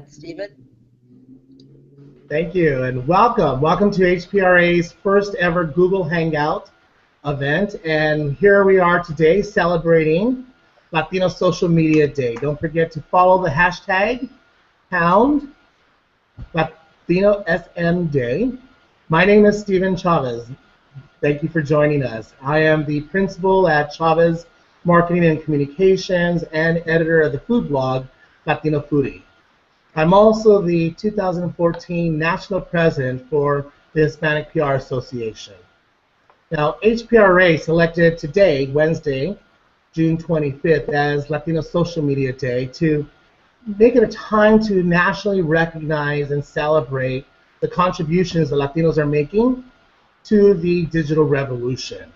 Stephen. Thank you, and welcome. Welcome to HPRA's first ever Google Hangout event. And here we are today celebrating Latino Social Media Day. Don't forget to follow the hashtag pound Latino SM Day. My name is Stephen Chavez. Thank you for joining us. I am the principal at Chavez Marketing and Communications and editor of the food blog Latino Foodie. I'm also the 2014 National President for the Hispanic PR Association. Now, HPRA selected today, Wednesday, June 25th, as Latino Social Media Day to make it a time to nationally recognize and celebrate the contributions that Latinos are making to the digital revolution.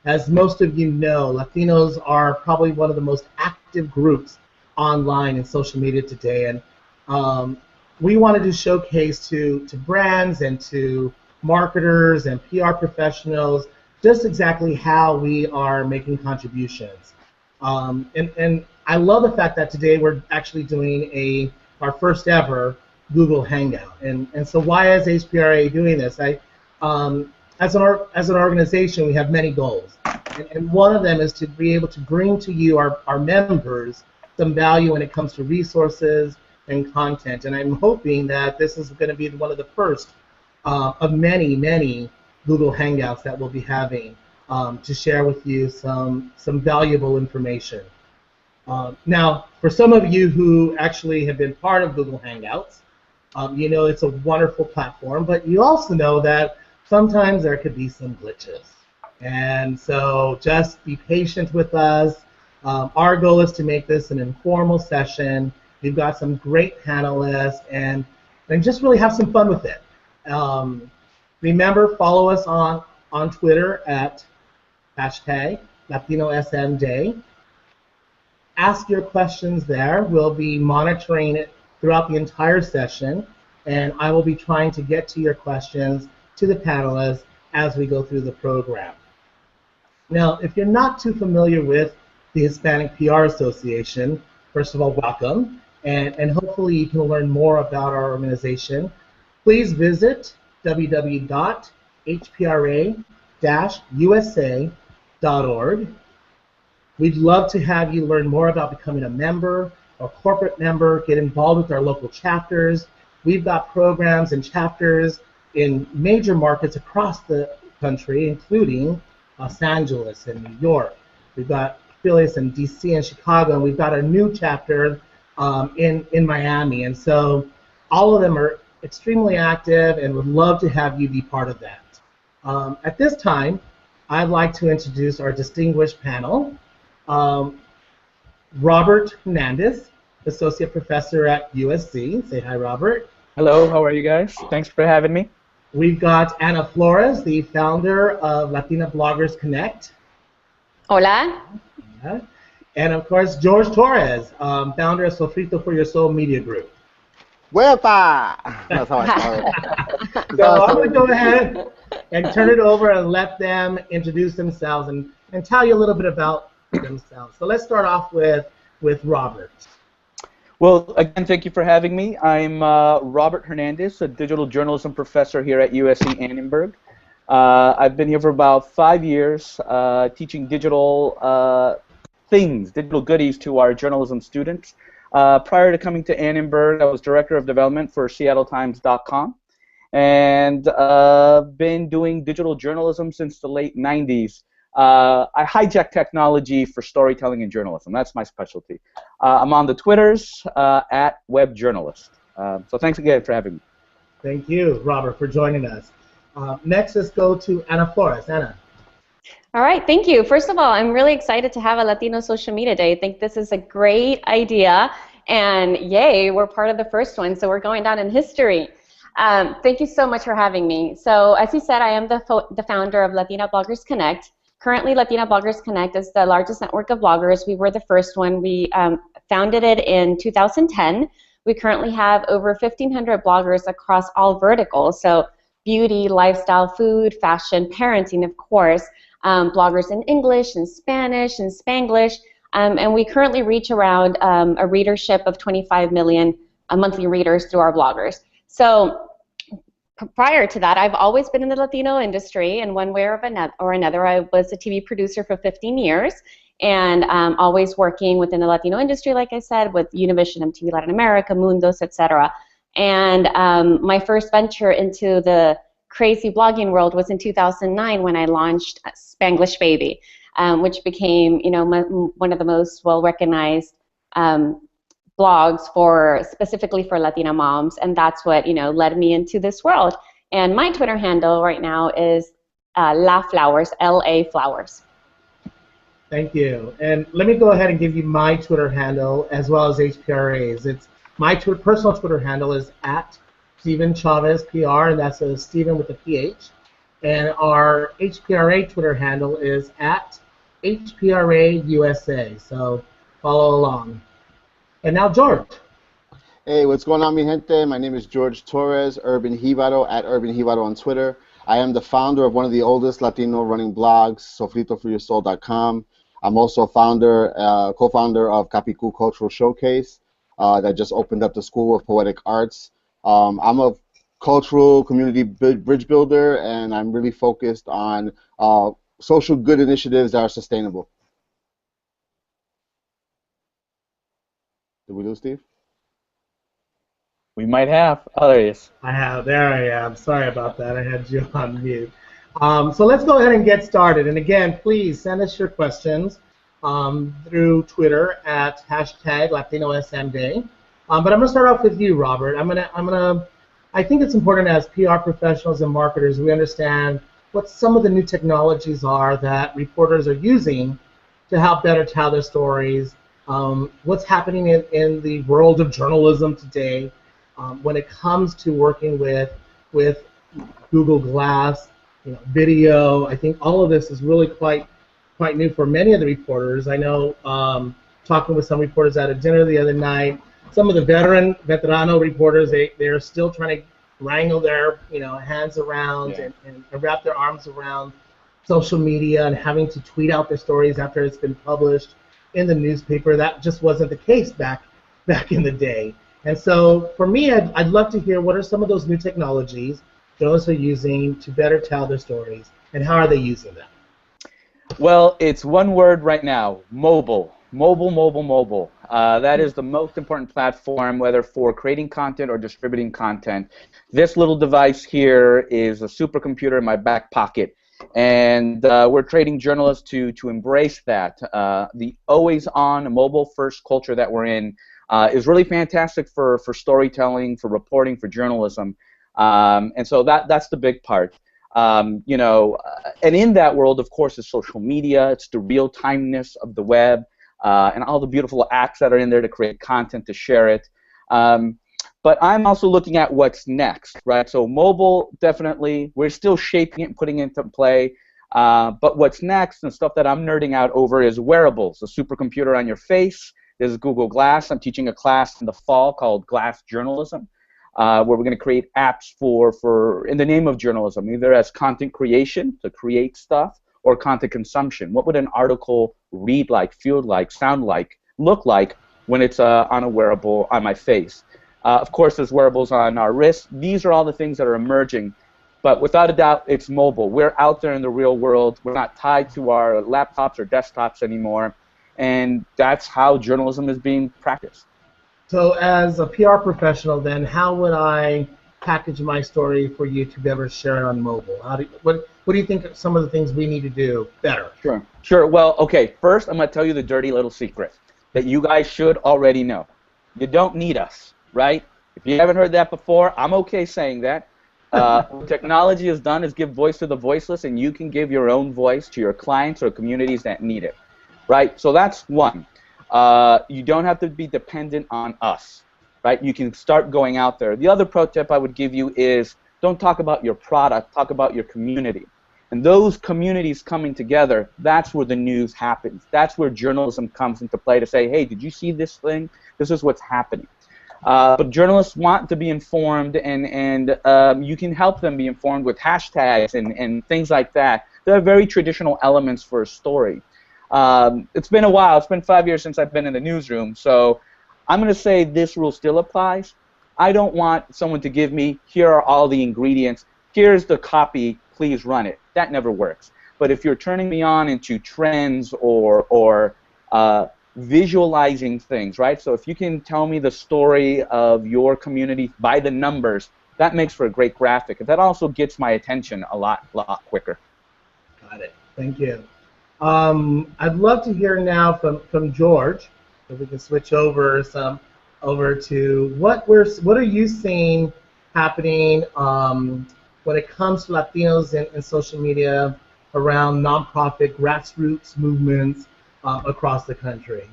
As most of you know, Latinos are probably one of the most active groups online and social media today, and we wanted to showcase to brands and to marketers and PR professionals just exactly how we are making contributions. And I love the fact that today we're actually doing our first ever Google Hangout. And so why is HPRA doing this? As an organization, we have many goals. And one of them is to be able to bring to you, our members, some value when it comes to resources and content. And I'm hoping that this is going to be one of the first of many, many Google Hangouts that we'll be having to share with you some valuable information. Now, for some of you who actually have been part of Google Hangouts, you know it's a wonderful platform, but you also know that sometimes there could be some glitches. And so just be patient with us. Our goal is to make this an informal session. We've got some great panelists, and just really have some fun with it. Remember, follow us on Twitter at hashtag LatinoSMDay. Ask your questions there. We'll be monitoring it throughout the entire session, and I will be trying to get to your questions to the panelists as we go through the program. Now, if you're not too familiar with the Hispanic PR Association, first of all, welcome. And hopefully you can learn more about our organization. Please visit www.hpra-usa.org. We'd love to have you learn more about becoming a member, a corporate member, get involved with our local chapters. We've got programs and chapters in major markets across the country, including Los Angeles and New York. We've got affiliates in DC and Chicago, and we've got a new chapter in Miami, and so all of them are extremely active and would love to have you be part of that. At this time, I'd like to introduce our distinguished panel. Robert Hernandez, Associate Professor at USC. Say hi, Robert. Hello, how are you guys? Thanks for having me. We've got Ana Flores, the founder of Latina Bloggers Connect. Hola. Yeah. And of course, George Torres, founder of Sofrito for Your Soul Media Group. Huepa! That's how I started. So I'm going to go ahead and turn it over and let them introduce themselves and tell you a little bit about themselves. So let's start off with Robert. Well, again, thank you for having me. I'm Robert Hernandez, a digital journalism professor here at USC Annenberg. I've been here for about 5 years teaching digital digital goodies to our journalism students. Prior to coming to Annenberg, I was director of development for SeattleTimes.com, and been doing digital journalism since the late 90s. I hijack technology for storytelling and journalism. That's my specialty. I'm on the Twitters at WebJournalist. So thanks again for having me. Thank you, Robert, for joining us. Next, let's go to Ana Flores. Ana. All right, thank you. First of all, I'm really excited to have a Latino Social Media Day. I think this is a great idea, and yay, we're part of the first one, so we're going down in history. Thank you so much for having me. So, as you said, I am the founder of Latina Bloggers Connect. Currently, Latina Bloggers Connect is the largest network of bloggers. We were the first one. We founded it in 2010. We currently have over 1,500 bloggers across all verticals, so beauty, lifestyle, food, fashion, parenting, of course, bloggers in English and Spanish and Spanglish, and we currently reach around a readership of 25 million monthly readers through our bloggers. So prior to that, I've always been in the Latino industry in one way or another. I was a TV producer for 15 years, and always working within the Latino industry, like I said, with Univision, MTV Latin America, Mundos, etc. And my first venture into the crazy blogging world was in 2009 when I launched Spanglish Baby, which became, one of the most well-recognized blogs specifically for Latina moms, and that's what led me into this world. And my Twitter handle right now is La Flowers, LA Flowers. Thank you. And let me go ahead and give you my Twitter handle as well as HPRA's. It's my personal Twitter handle is at Steven Chavez PR, and that's a Steven with a PH. And our HPRA Twitter handle is at HPRA-USA. So follow along. And now George. Hey, what's going on, mi gente? My name is George Torres, Urban Jibaro, at Urban Jibaro on Twitter. I am the founder of one of the oldest Latino running blogs, sofritoforyoursoul.com. I'm also co-founder of Capicu Cultural Showcase that just opened up the School of Poetic Arts. I'm a cultural community bridge builder, and I'm really focused on social good initiatives that are sustainable. Did we lose Steve? We might have. Oh, there he is. I have. There I am. Sorry about that. I had you on mute. So let's go ahead and get started. And again, please send us your questions through Twitter at #LatinoSMDay. But I'm going to start off with you, Robert. I think it's important as PR professionals and marketers we understand what some of the new technologies are that reporters are using to help better tell their stories. What's happening in the world of journalism today when it comes to working with Google Glass, video. I think all of this is really quite new for many of the reporters. I know talking with some reporters at a dinner the other night, some of the veterano reporters, they're still trying to wrangle their hands around and wrap their arms around social media and having to tweet out their stories after it's been published in the newspaper. That just wasn't the case back in the day. And so for me, I'd love to hear what are some of those new technologies journalists are using to better tell their stories, and how are they using them? Well, it's one word right now: mobile. Mobile. That is the most important platform, whether for creating content or distributing content. This little device here is a supercomputer in my back pocket, and we're training journalists to embrace that. The always-on, mobile-first culture that we're in is really fantastic for storytelling, for reporting, for journalism. And so that's the big part. And in that world, of course, is social media. It's the real-timeness of the web and all the beautiful apps that are in there to create content, to share it. But I'm also looking at what's next, right? So mobile, definitely, we're still shaping it and putting it into play. But what's next and stuff that I'm nerding out over is wearables, a supercomputer on your face. There's Google Glass. I'm teaching a class in the fall called Glass Journalism, where we're going to create apps for in the name of journalism, either as content creation, to create stuff, or content consumption. What would an article read like, feel like, sound like, look like when it's on a wearable on my face? Of course, there's wearables on our wrists. These are all the things that are emerging. But without a doubt, it's mobile. We're out there in the real world. We're not tied to our laptops or desktops anymore. And that's how journalism is being practiced. So as a PR professional, then, how would I package my story for you to be able to share it on mobile? What do you think are some of the things we need to do better? Sure. Well, okay, first I'm going to tell you the dirty little secret that you guys should already know. You don't need us, right? If you haven't heard that before, I'm okay saying that. What technology has done is give voice to the voiceless, and you can give your own voice to your clients or communities that need it. Right, so that's one. You don't have to be dependent on us, right? You can start going out there. The other pro tip I would give you is don't talk about your product, talk about your community. And those communities coming together, that's where the news happens. That's where journalism comes into play to say, hey, did you see this thing? This is what's happening. But journalists want to be informed, and you can help them be informed with hashtags and things like that. They're very traditional elements for a story. It's been a while. It's been 5 years since I've been in the newsroom, so I'm going to say this rule still applies. I don't want someone to give me, here are all the ingredients, here's the copy, please run it. That never works. But if you're turning me on into trends or visualizing things, right? So if you can tell me the story of your community by the numbers, that makes for a great graphic. And that also gets my attention a lot quicker. Got it. Thank you. I'd love to hear now from George, if we can switch over to what are you seeing happening when it comes to Latinos in social media around nonprofit grassroots movements across the country?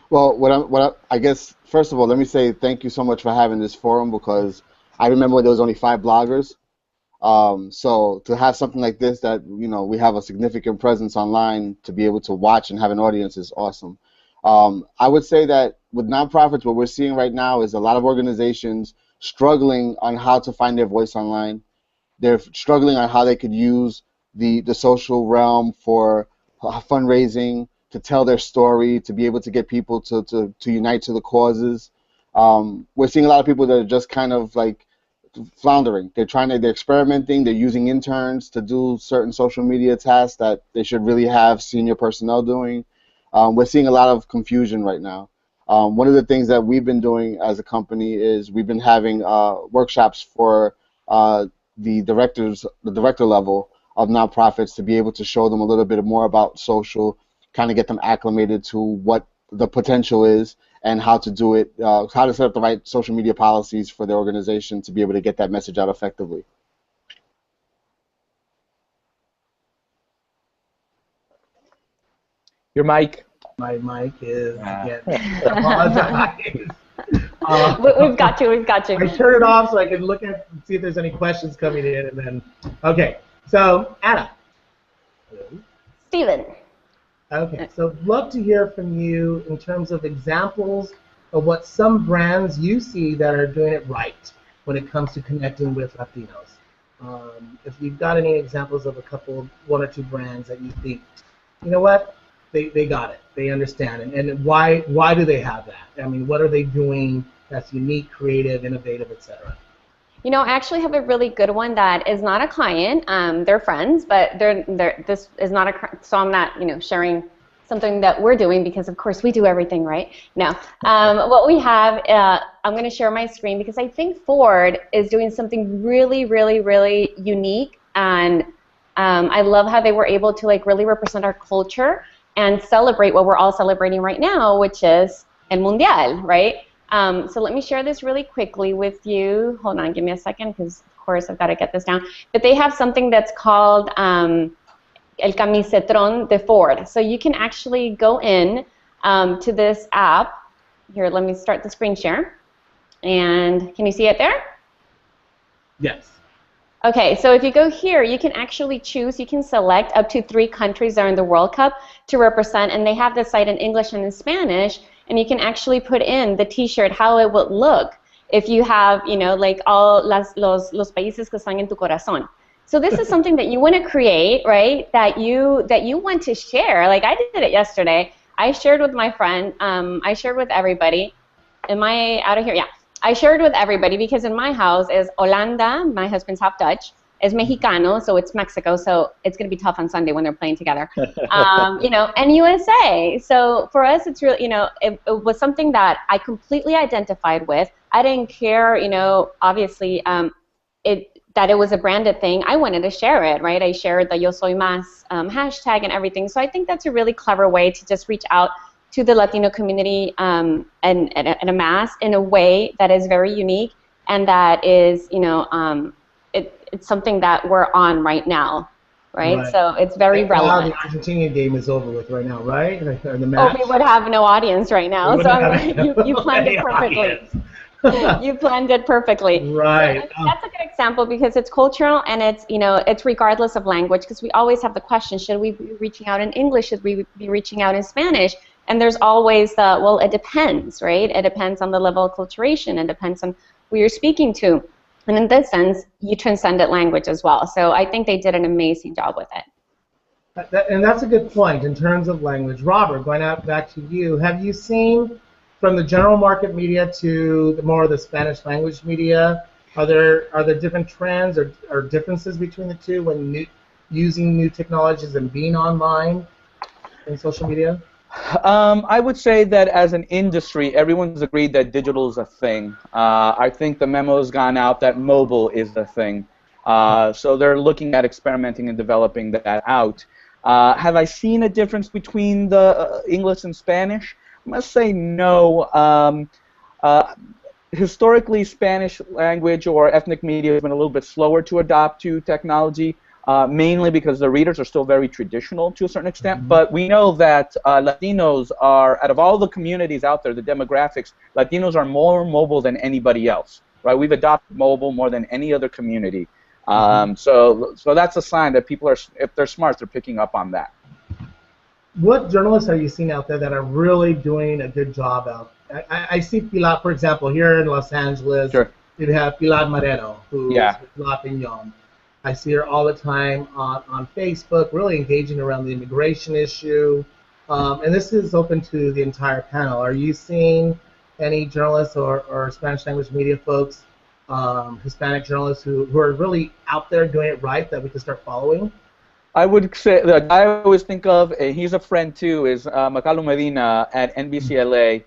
Well, I guess first of all, let me say thank you so much for having this forum, because I remember when there was only 5 bloggers. So to have something like this, that we have a significant presence online to be able to watch and have an audience, is awesome. I would say that with nonprofits, what we're seeing right now is a lot of organizations struggling on how to find their voice online. They're struggling on how they could use the social realm for fundraising, to tell their story, to be able to get people to unite to the causes. We're seeing a lot of people that are just kind of like floundering. They're experimenting. They're using interns to do certain social media tasks that they should really have senior personnel doing. We're seeing a lot of confusion right now. One of the things that we've been doing as a company is we've been having workshops for the director level of nonprofits, to be able to show them a little bit more about social, kind of get them acclimated to what the potential is and how to do it, how to set up the right social media policies for their organization to be able to get that message out effectively. Your mic. My mic is, again, apologize. We've got you. I turn it off so I can look at and see if there's any questions coming in, and then, okay. So, Anna. Steven. Okay, so love to hear from you in terms of examples of what some brands you see that are doing it right when it comes to connecting with Latinos. If you've got any examples of one or two brands that you think, you know what, they got it, they understand it, and why do they have that? I mean, what are they doing that's unique, creative, innovative, etc.? I actually have a really good one that is not a client. They're friends, but this is not so I'm not, sharing something that we're doing, because of course we do everything right. No, what we have, I'm going to share my screen because I think Ford is doing something really, really, really unique, and I love how they were able to really represent our culture and celebrate what we're all celebrating right now, which is El Mundial, right? So let me share this really quickly with you. Hold on, give me a second, because of course I've got to get this down. But they have something that's called El Camisetron de Ford. So you can actually go in to this app. Here, let me start the screen share. And can you see it there? Yes. Okay, so if you go here, you can actually choose, you can select up to 3 countries that are in the World Cup to represent, and they have this site in English and in Spanish, and you can actually put in the t-shirt, how it would look if you have, like all los países que están en tu corazón. So this is something that you want to create, right, that you want to share. Like I did it yesterday. I shared with my friend, I shared with everybody. Am I out of here? Yeah. I shared with everybody because in my house is Holanda, my husband's half Dutch, is Mexicano, so it's Mexico, so it's going to be tough on Sunday when they're playing together, and USA. So for us, it's really, it was something that I completely identified with. I didn't care, obviously, that it was a branded thing. I wanted to share it, right? I shared the Yo Soy Más hashtag and everything. So I think that's a really clever way to just reach out to the Latino community and a mass in a way that is very unique, and that is, it's something that we're on right now, right? So it's very relevant. The Argentinian game is over with right now, right? The match. Oh, we would have no audience right now. So you planned it perfectly. You planned it perfectly. Right. So that's a good example because it's cultural and it's, it's regardless of language, because we always have the question, should we be reaching out in English? Should we be reaching out in Spanish? And there's always the, well, it depends, right? It depends on the level of acculturation. It depends on who you're speaking to. And in this sense, you transcended language as well. So I think they did an amazing job with it. And that's a good point in terms of language. Robert, going back to you, have you seen from the general market media to the more of the Spanish language media, are there different trends or differences between the two when using new technologies and being online in social media? I would say that as an industry, everyone's agreed that digital is a thing. I think the memo has gone out that mobile is a thing. So they're looking at experimenting and developing that out. Have I seen a difference between the English and Spanish? I must say no. Uh, Historically, Spanish language or ethnic media has been a little bit slower to adopt to technology, mainly because the readers are still very traditional to a certain extent. But we know that Latinos are, out of all the communities out there, the demographics, Latinos are more mobile than anybody else. Right? We've adopted mobile more than any other community. So that's a sign that people are, if they're smart, they're picking up on that. What journalists are you seeing out there that are really doing a good job out? I see Pilar, for example, here in Los Angeles. Sure. You have Pilar Moreno, who's Yeah. with La Piñon. I see her all the time on Facebook, really engaging around the immigration issue. And this is open to the entire panel. Are you seeing any journalists or Spanish language media folks, Hispanic journalists who are really out there doing it right that we can start following? I would say the guy I always think of, and he's a friend too, is Macalo Medina at NBCLA.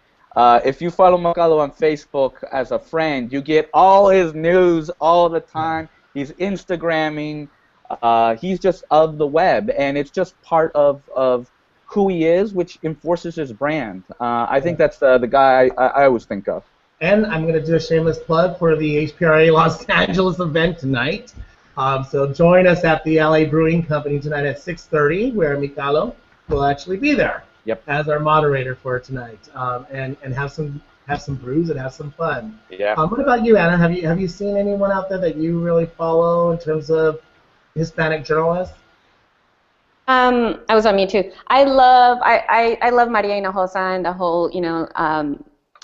If you follow Macalo on Facebook as a friend, you get all his news all the time. He's Instagramming. He's just of the web, and it's just part of who he is, which enforces his brand. I think that's the guy I always think of. And I'm going to do a shameless plug for the HPRA Los Angeles event tonight. So join us at the LA Brewing Company tonight at 6:30, where Mikalo will actually be there as our moderator for tonight, and have some brews and have some fun. Yeah. What about you, Anna? Have you seen anyone out there that you really follow in terms of Hispanic journalists? I was on mute too. I love Maria Hinojosa and the whole,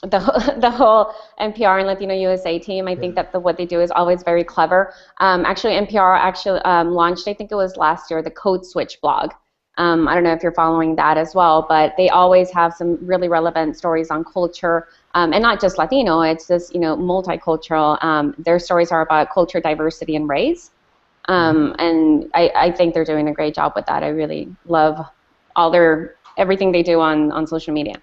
the whole NPR and Latino USA team. I think that what they do is always very clever. Actually, NPR launched, I think it was last year, the Code Switch blog. I don't know if you're following that as well, but they always have some really relevant stories on culture, and not just Latino. It's just multicultural. Their stories are about culture, diversity, and race. And I think they're doing a great job with that. I really love everything they do on social media.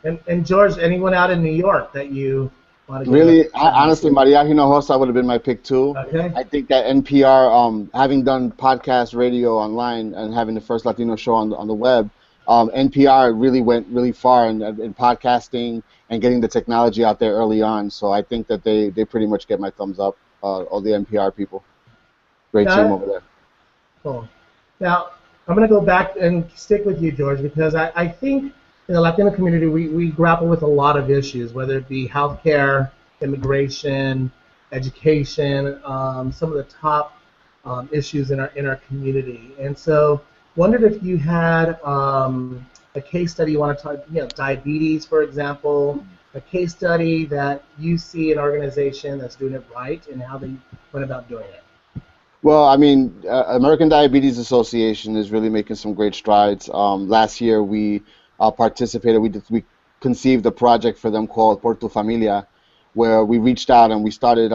And George, anyone out in New York that you want to really? Honestly, Maria Hinojosa would have been my pick too. Okay. I think that NPR, having done podcast radio online and having the first Latino show on the web, NPR really went really far in podcasting and getting the technology out there early on. So I think that they pretty much get my thumbs up. All the NPR people. Great team over there. Cool. Now, I'm going to go back and stick with you, George, because I think in the Latino community we grapple with a lot of issues, whether it be healthcare, immigration, education, some of the top issues in our community. And so, wondered if you had a case study you want to talk, diabetes, for example, a case study that you see an organization that's doing it right and how they went about doing it. Well, I mean, American Diabetes Association is really making some great strides. Last year, we participated. We conceived a project for them called Por Tu Familia, where we reached out and we started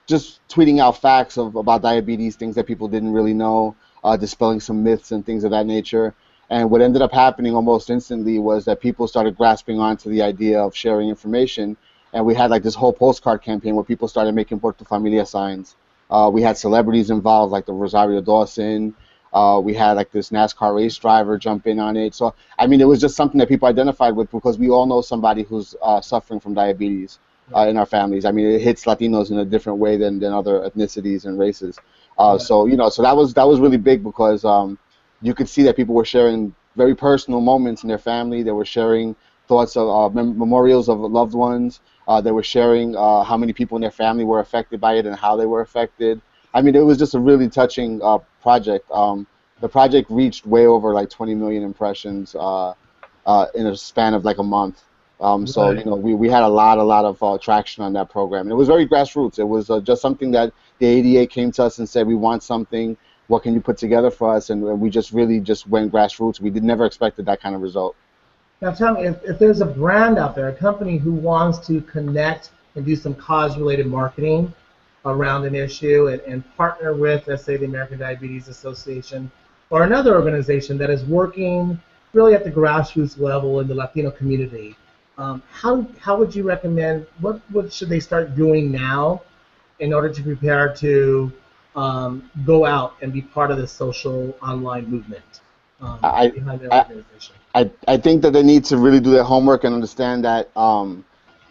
just tweeting out facts about diabetes, things that people didn't really know, dispelling some myths and things of that nature. And what ended up happening almost instantly was that people started grasping onto the idea of sharing information. And we had like this whole postcard campaign where people started making Por Tu Familia signs. We had celebrities involved, like the Rosario Dawson. We had like this NASCAR race driver jump in on it. So, I mean, it was just something that people identified with because we all know somebody who's suffering from diabetes in our families. I mean, it hits Latinos in a different way than other ethnicities and races. So that was really big because you could see that people were sharing very personal moments in their family. They were sharing thoughts of memorials of loved ones. They were sharing how many people in their family were affected by it and how they were affected. I mean, it was just a really touching project. The project reached way over like 20 million impressions in a span of like a month. So we had a lot of traction on that program. And it was very grassroots. It was just something that the ADA came to us and said, we want something. What can you put together for us? And we just really just went grassroots. We never expected that kind of result. Now tell me, if there's a brand out there, a company who wants to connect and do some cause-related marketing around an issue and partner with, let's say, the American Diabetes Association or another organization that is working really at the grassroots level in the Latino community, how would you recommend, what should they start doing now in order to prepare to go out and be part of the social online movement I, behind their I, organization? I think that they need to really do their homework and understand that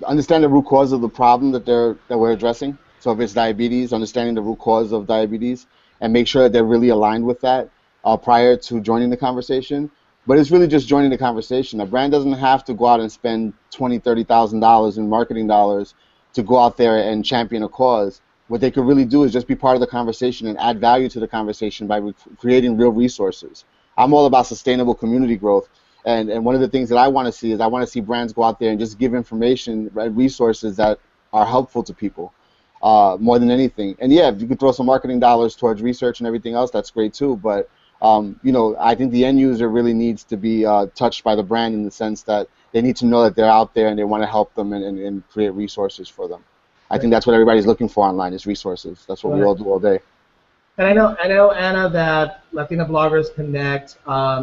understand the root cause of the problem that we're addressing. So if it's diabetes, understanding the root cause of diabetes, and make sure that they're really aligned with that prior to joining the conversation. But it's really just joining the conversation. A brand doesn't have to go out and spend $20,000, $30,000 in marketing dollars to go out there and champion a cause. What they could really do is just be part of the conversation and add value to the conversation by creating real resources. I'm all about sustainable community growth. And one of the things that I want to see is I want to see brands go out there and just give information and resources that are helpful to people more than anything. And yeah, if you could throw some marketing dollars towards research and everything else, that's great too. But I think the end user really needs to be touched by the brand in the sense that they need to know that they're out there and they want to help them and create resources for them. I think that's what everybody's looking for online is resources. That's what we all do all day. And I know, Anna, that Latina Bloggers Connect,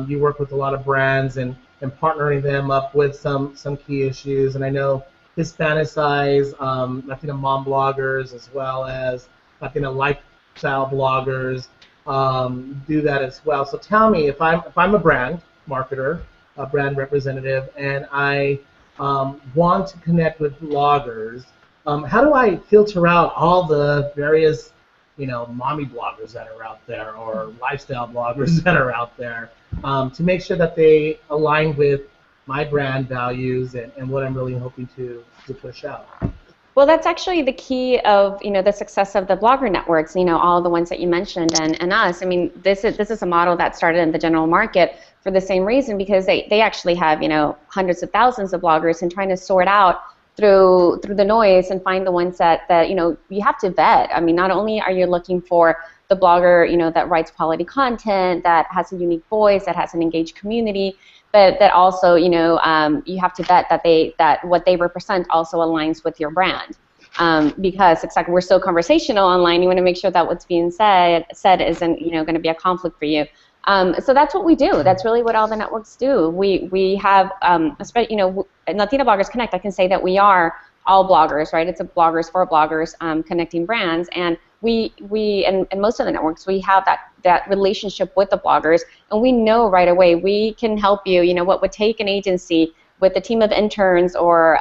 you work with a lot of brands and partnering them up with some key issues. And I know Hispanicize, Latina mom bloggers, as well as Latina lifestyle bloggers do that as well. So tell me, if I'm a brand marketer, a brand representative, and I want to connect with bloggers, how do I filter out all the various mommy bloggers that are out there or lifestyle bloggers that are out there to make sure that they align with my brand values and what I'm really hoping to push out? Well, that's actually the key of the success of the blogger networks. All the ones that you mentioned and us. I mean, this is a model that started in the general market for the same reason, because they actually have hundreds of thousands of bloggers, and trying to sort out through the noise and find the ones that you have to vet. I mean, not only are you looking for the blogger that writes quality content, that has a unique voice, that has an engaged community, but that also you have to vet that what they represent also aligns with your brand. Because exactly, we're so conversational online, you want to make sure that what's being said isn't going to be a conflict for you. So that's what we do. That's really what all the networks do. We have, especially, in Latina Bloggers Connect, I can say that we are all bloggers, right? It's a bloggers for bloggers connecting brands, and we most of the networks, we have that relationship with the bloggers, and we know right away we can help you. What would take an agency with a team of interns or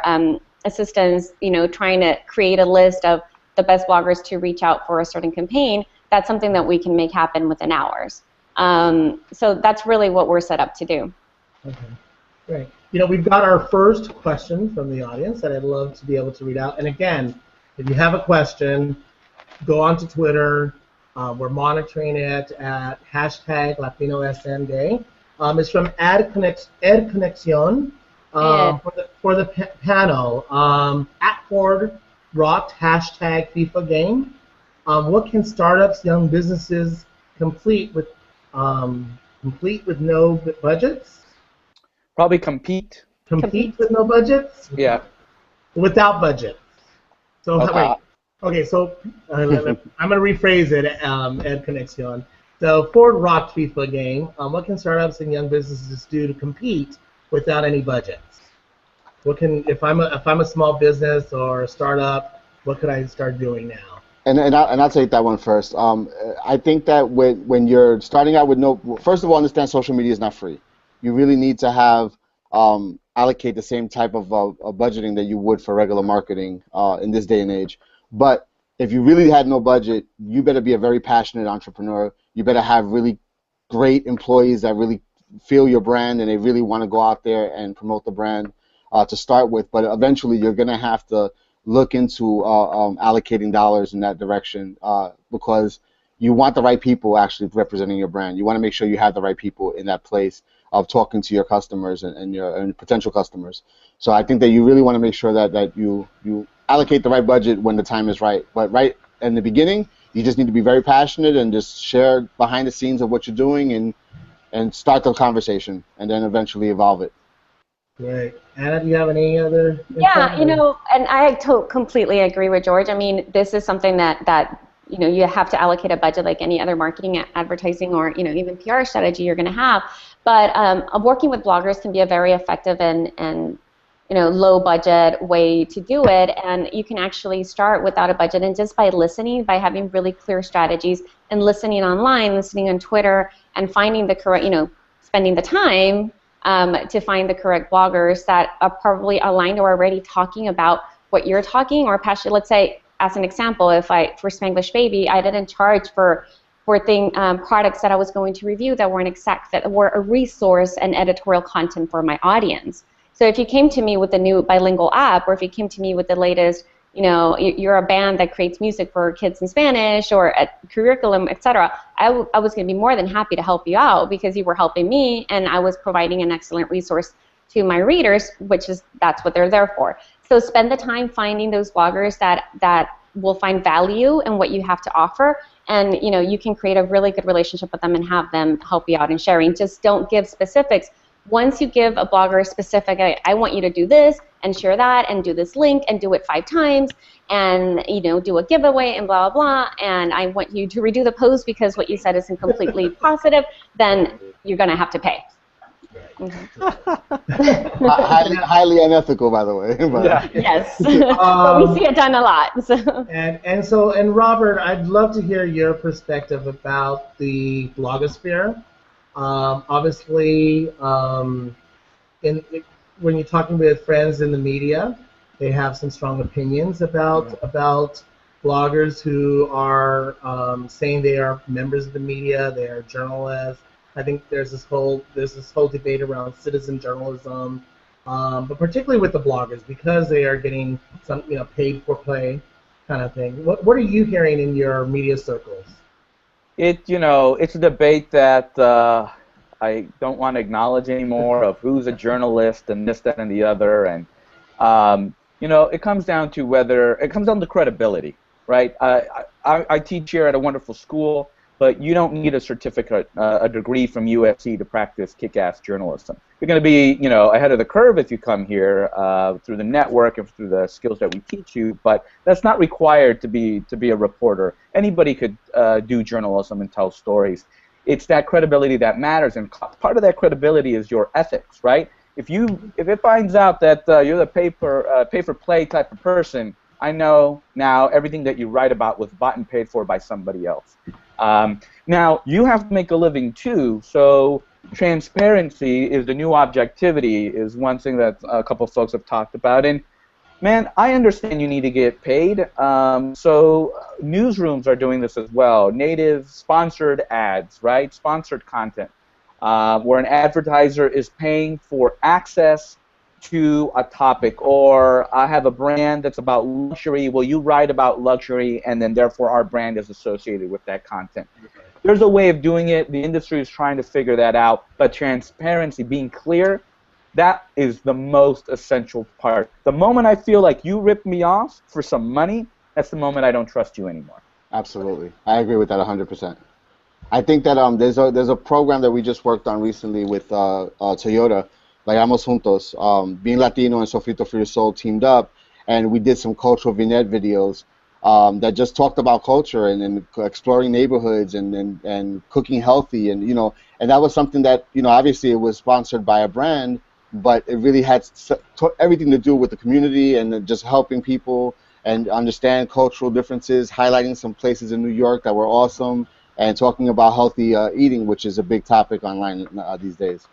assistants, trying to create a list of the best bloggers to reach out for a certain campaign. That's something that we can make happen within hours. So that's really what we're set up to do. Okay, great. We've got our first question from the audience that I'd love to be able to read out. And again, if you have a question, go onto Twitter. We're monitoring it at #LatinoSNDay. It's from Ed Conexion for the panel. At Ford rocked #FIFA game. What can startups, young businesses complete with no budgets? Probably compete. Compete with no budgets? Yeah. Without budget. So Okay. wait. Okay, so I'm going to rephrase it, Ed Conexion. So Ford rocked FIFA game. What can startups and young businesses do to compete without any budgets? If I'm a small business or a startup, what could I start doing now? And I'll take that one first. I think that when you're starting out with first of all, understand social media is not free. You really need to have allocate the same type of budgeting that you would for regular marketing in this day and age. But if you really had no budget, you better be a very passionate entrepreneur. You better have really great employees that really feel your brand and they really want to go out there and promote the brand to start with. But eventually, you're going to have to look into allocating dollars in that direction because you want the right people actually representing your brand. You want to make sure you have the right people in that place of talking to your customers and your potential customers. So I think that you really want to make sure that you allocate the right budget when the time is right. But right in the beginning, you just need to be very passionate and just share behind the scenes of what you're doing and start the conversation and then eventually evolve it. Great. Anna, do you have any other Yeah, input? and I completely agree with George. I mean, this is something that you have to allocate a budget like any other marketing, advertising, or even PR strategy you're going to have. But working with bloggers can be a very effective and low budget way to do it. And you can actually start without a budget, and just by listening, by having really clear strategies and listening online, listening on Twitter, and finding the correct, spending the time to find the correct bloggers that are probably aligned or already talking about what you're talking or passionate. Let's say, as an example, for Spanglish Baby, I didn't charge for products that I was going to review that were an exact fit, were a resource and editorial content for my audience. So if you came to me with a new bilingual app, or if you came to me with the latest, you're a band that creates music for kids in Spanish or a curriculum, etc., I was going to be more than happy to help you out because you were helping me and I was providing an excellent resource to my readers, that's what they're there for. So spend the time finding those bloggers that will find value in what you have to offer, and you can create a really good relationship with them and have them help you out in sharing. Just don't give specifics. Once you give a blogger a specific, I want you to do this and share that and do this link and do it 5 times and do a giveaway and blah, blah, blah, and I want you to redo the post because what you said isn't completely positive, then you're going to have to pay. Highly unethical, by the way. But. Yeah. Yes, but we see it done a lot. So. And Robert, I'd love to hear your perspective about the blogosphere. Obviously, when you're talking with friends in the media, they have some strong opinions about bloggers who are saying they are members of the media, they are journalists. I think there's this whole debate around citizen journalism, but particularly with the bloggers because they are getting some paid for play kind of thing. What are you hearing in your media circles? It's a debate that I don't want to acknowledge anymore of who's a journalist and this, that, and the other, and it comes down to credibility, right? I teach here at a wonderful school, but you don't need a certificate, a degree from USC to practice kick-ass journalism. You're going to be, ahead of the curve if you come here through the network and through the skills that we teach you. But that's not required to be a reporter. Anybody could do journalism and tell stories. It's that credibility that matters, and part of that credibility is your ethics, right? If it finds out that you're the pay-for-play type of person, I know now everything that you write about was bought and paid for by somebody else. Now, you have to make a living too, so transparency is the new objectivity is one thing that a couple of folks have talked about. And, man, I understand you need to get paid, so newsrooms are doing this as well. Native sponsored ads, right? Sponsored content, where an advertiser is paying for access to a topic, or I have a brand that's about luxury. Well, you write about luxury, and then therefore our brand is associated with that content. There's a way of doing it. The industry is trying to figure that out, but transparency, being clear, that is the most essential part. The moment I feel like you ripped me off for some money, that's the moment I don't trust you anymore. Absolutely. I agree with that 100%. I think that there's a program that we just worked on recently with Toyota, Vayamos Juntos, Being Latino and Sofrito for Your Soul teamed up, and we did some cultural vignette videos that just talked about culture and exploring neighborhoods and cooking healthy, and and that was something that obviously it was sponsored by a brand, but it really had everything to do with the community and just helping people and understand cultural differences, highlighting some places in New York that were awesome, and talking about healthy eating, which is a big topic online these days.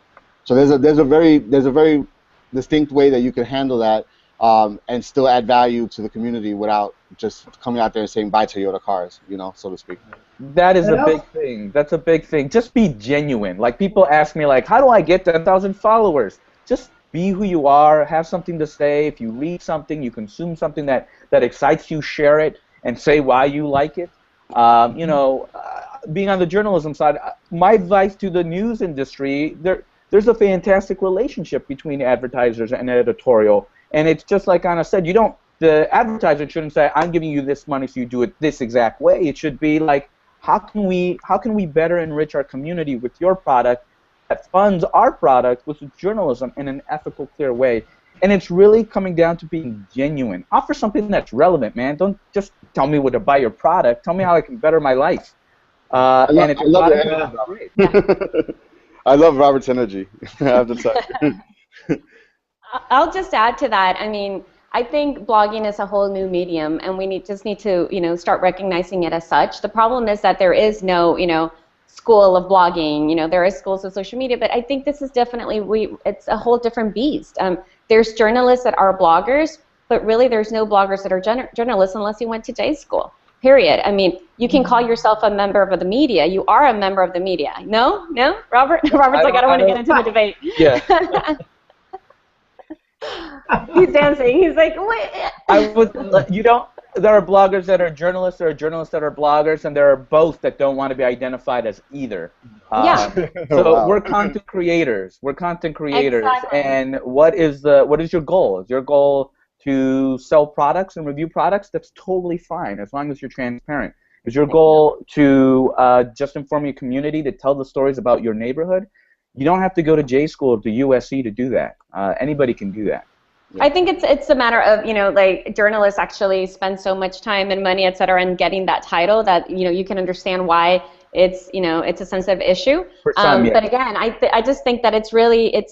So there's a very distinct way that you can handle that and still add value to the community without just coming out there and saying buy Toyota cars, so to speak. That is a big thing. That's a big thing. Just be genuine. Like, people ask me, like, how do I get 10,000 followers? Just be who you are. Have something to say. If you read something, you consume something that excites you, share it and say why you like it. Being on the journalism side, my advice to the news industry, there's a fantastic relationship between advertisers and editorial, and it's just like Anna said. The advertiser shouldn't say, "I'm giving you this money so you do it this exact way." It should be like, how can we better enrich our community with your product, that funds our product, which is journalism, in an ethical, clear way. And it's really coming down to being genuine. Offer something that's relevant, man. Don't just tell me where to buy your product. Tell me how I can better my life. And if I your love product your is great. I love Robert's energy. I have to say. I'll just add to that. I mean, I think blogging is a whole new medium, and we just need to, start recognizing it as such. The problem is that there is no, school of blogging. There is schools of social media, but I think this is definitely it's a whole different beast. There's journalists that are bloggers, but really there's no bloggers that are journalists unless you went to J school. Period. I mean, you can call yourself a member of the media. You are a member of the media. No, Robert. Robert's like, I don't want to get into the debate. Yeah. He's dancing. He's like, wait. There are bloggers that are journalists, there are journalists that are bloggers, and there are both that don't want to be identified as either. Yeah. So Wow. we're content creators. Exactly. And what is your goal? Is your goal to sell products and review products? That's totally fine as long as you're transparent. Is your goal to just inform your community, to tell the stories about your neighborhood? You don't have to go to J school or to USC to do that. Anybody can do that. I think it's a matter of, like journalists actually spend so much time and money, et cetera, in getting that title that, you can understand why it's a sensitive issue. For some, yeah. But again, I just think that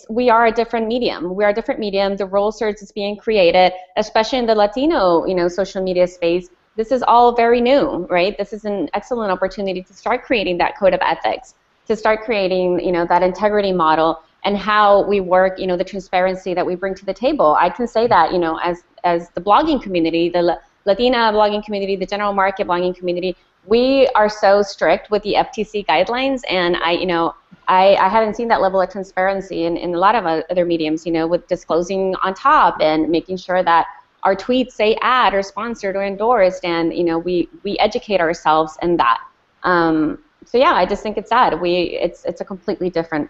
we are a different medium. We are a different medium. The role search is being created, especially in the Latino, social media space. This is all very new, right? This is an excellent opportunity to start creating that code of ethics, to start creating, that integrity model, and how we work, the transparency that we bring to the table. I can say that, as the blogging community, the Latina blogging community, the general market blogging community, we are so strict with the FTC guidelines, and I haven't seen that level of transparency in a lot of other mediums, with disclosing on top and making sure that our tweets say ad or sponsored or endorsed, and we educate ourselves in that. So yeah, I just think it's sad. It's a completely different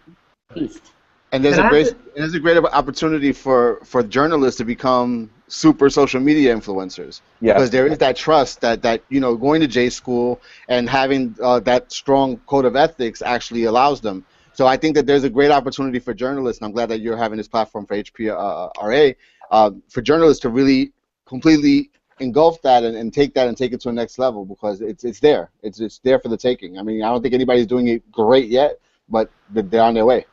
beast. And there's a great opportunity for journalists to become super social media influencers. Yeah. Because there is that trust that going to J school and having that strong code of ethics actually allows them. So I think that there's a great opportunity for journalists, and I'm glad that you're having this platform for HPRA, for journalists to really completely engulf that and take that and take it to a next level, because it's there. It's there for the taking. I mean, I don't think anybody's doing it great yet, but they're on their way,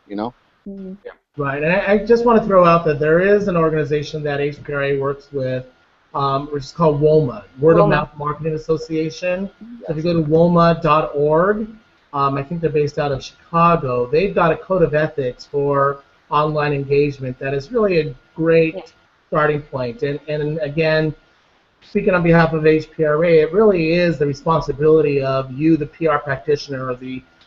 Mm-hmm. Yeah. Right, and I just want to throw out that there is an organization that HPRA works with, which is called WOMA, Word of Mouth Marketing Association. Yes. So if you go to woma.org, I think they're based out of Chicago. They've got a code of ethics for online engagement that is really a great starting point. And again, speaking on behalf of HPRA, it really is the responsibility of you, the PR practitioner, or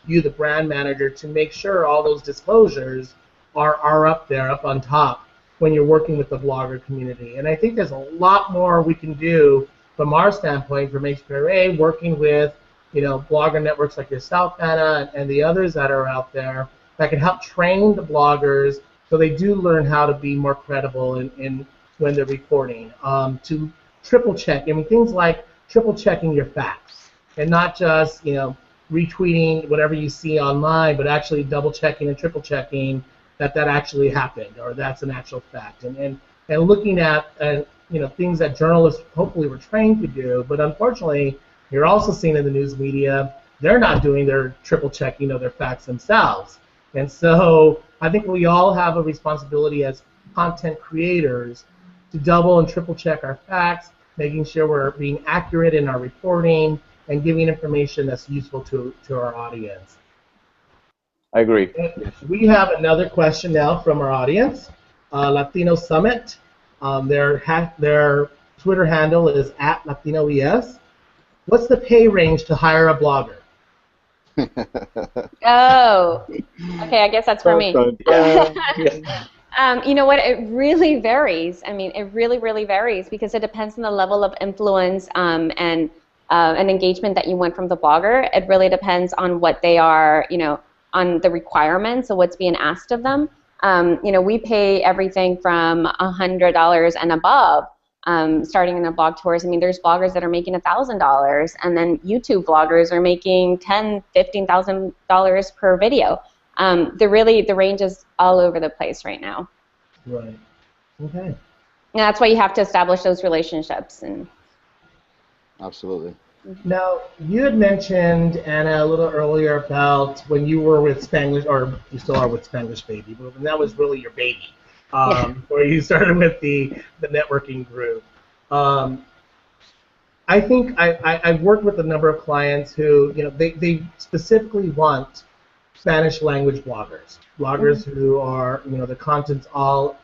you, the brand manager, to make sure all those disclosures are up there, up on top, when you're working with the blogger community. And I think there's a lot more we can do from our standpoint, from HPRA, working with blogger networks like yourself, Anna, and the others that are out there that can help train the bloggers so they do learn how to be more credible in when they're reporting. To triple check, things like triple checking your facts, and not just retweeting whatever you see online, but actually double checking and triple checking that actually happened, or that's an actual fact, and looking at things that journalists hopefully were trained to do. But unfortunately, you're also seeing in the news media they're not doing their triple checking of their facts themselves. And so I think we all have a responsibility as content creators to double and triple check our facts, making sure we're being accurate in our reporting and giving information that's useful to our audience. I agree. We have another question now from our audience. Latino Summit, their Twitter handle is @LatinoES. What's the pay range to hire a blogger? Oh, okay, I guess that's for me. You know what? It really varies. It really, really varies, because it depends on the level of influence and an engagement that you want from the blogger. It really depends on what they are, on the requirements of what's being asked of them. We pay everything from $100 and above, starting in the blog tours. There's bloggers that are making $1,000, and then YouTube bloggers are making $10,000, $15,000 per video. The range is all over the place right now. Right. Okay. And that's why you have to establish those relationships. And Absolutely. Now, you had mentioned, Anna, a little earlier about when you were with Spanglish, or you still are with Spanglish Baby, but that was really your baby, where you started with the networking group. I think I've worked with a number of clients who, they specifically want Spanish language bloggers who are, the content's all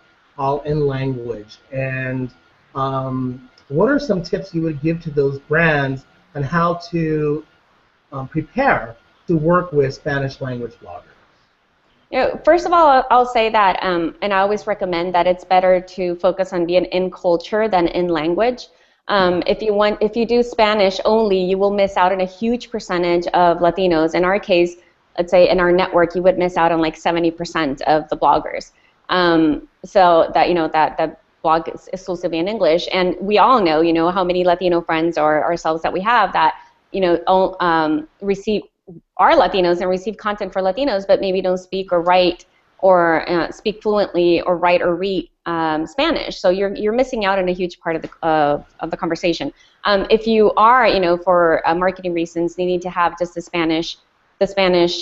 in language. And what are some tips you would give to those brands on how to prepare to work with Spanish language bloggers? First of all, I'll say that, and I always recommend that it's better to focus on being in culture than in language. If you do Spanish only, you will miss out on a huge percentage of Latinos. In our case, let's say in our network, you would miss out on like 70% of the bloggers. So that blog is exclusively in English, and we all know, how many Latino friends or ourselves that we have that, are Latinos and receive content for Latinos, but maybe don't speak or write or speak fluently or write or read Spanish. So you're missing out on a huge part of the conversation. If you are, for marketing reasons, needing to have just the Spanish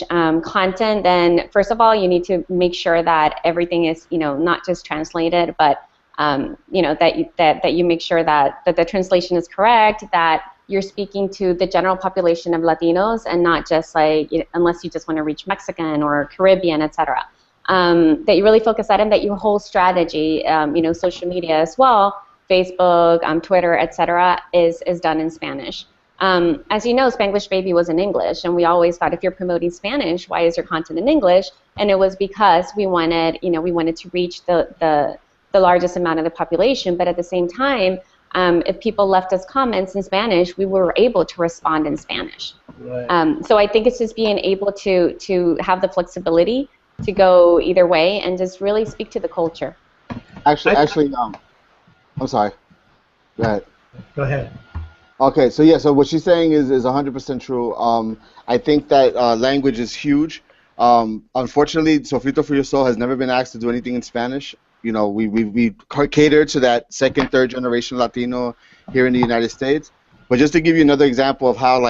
content, then first of all, you need to make sure that everything is, not just translated, but that you make sure that the translation is correct, that you're speaking to the general population of Latinos and not just unless you just want to reach Mexican or Caribbean, etc. That you really focus that, and that your whole strategy, social media as well, Facebook, Twitter, etc., is done in Spanish. As you know, Spanglish Baby was in English, and we always thought, if you're promoting Spanish, why is your content in English? And it was because we wanted to reach the largest amount of the population, but at the same time, if people left us comments in Spanish, we were able to respond in Spanish. Right. So I think it's just being able to have the flexibility to go either way and just really speak to the culture. Actually, I'm sorry. Go ahead. Go ahead. Okay, so what she's saying is 100% true. I think that language is huge. Unfortunately, Sofrito for Your Soul has never been asked to do anything in Spanish. We cater to that second, third generation Latino here in the United States. But just to give you another example of how